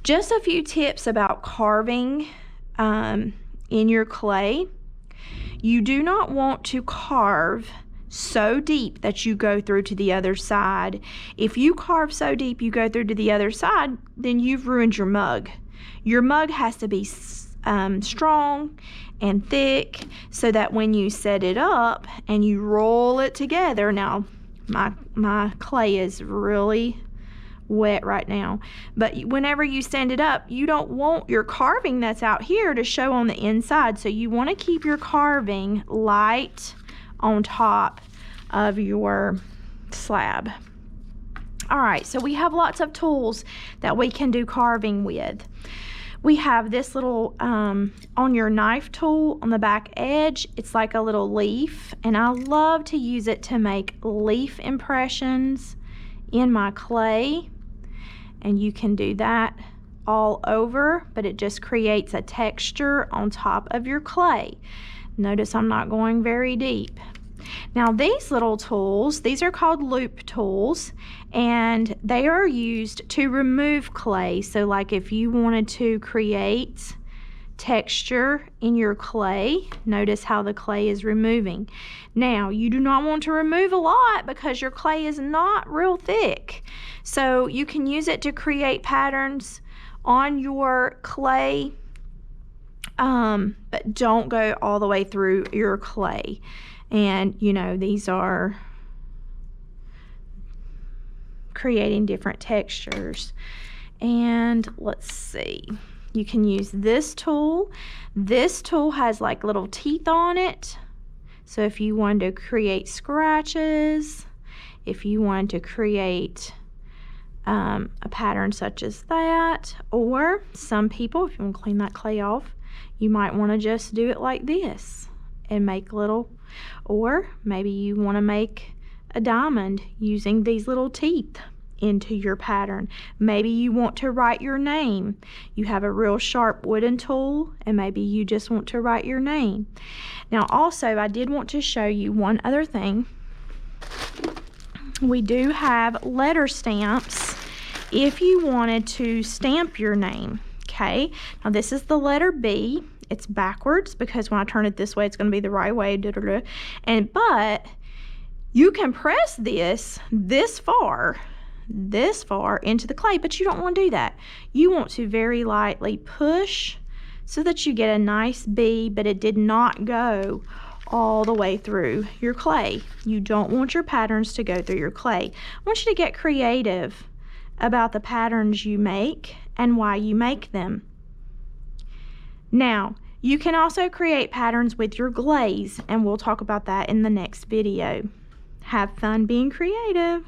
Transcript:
Just a few tips about carving in your clay. You do not want to carve so deep that you go through to the other side. If you carve so deep you go through to the other side, then you've ruined your mug. Your mug has to be strong and thick so that when you set it up and you roll it together, now my clay is really wet right now, but whenever you stand it up, you don't want your carving that's out here to show on the inside, so you want to keep your carving light on top of your slab. All right, so we have lots of tools that we can do carving with. We have this little on your knife tool on the back edge. It's like a little leaf, and I love to use it to make leaf impressions in my clay. And you can do that all over, but it just creates a texture on top of your clay. Notice I'm not going very deep. Now these little tools, these are called loop tools, and they are used to remove clay. So like if you wanted to create texture in your clay, notice how the clay is removing. Now you do not want to remove a lot because your clay is not real thick. So you can use it to create patterns on your clay, but don't go all the way through your clay. And you know, these are creating different textures. And let's see, you can use this tool. This tool has like little teeth on it. So if you wanted to create scratches, if you wanted to create a pattern such as that, or some people, if you want to clean that clay off, you might want to just do it like this and make little, or maybe you want to make a diamond using these little teeth into your pattern. Maybe you want to write your name. You have a real sharp wooden tool, and maybe you just want to write your name. Now also, I did want to show you one other thing. We do have letter stamps if you wanted to stamp your name. Okay, now this is the letter B. It's backwards because when I turn it this way, it's going to be the right way. But you can press this far into the clay, but you don't want to do that. You want to very lightly push so that you get a nice B, but it did not go all the way through your clay. You don't want your patterns to go through your clay. I want you to get creative about the patterns you make and why you make them. Now, you can also create patterns with your glaze, and we'll talk about that in the next video. Have fun being creative.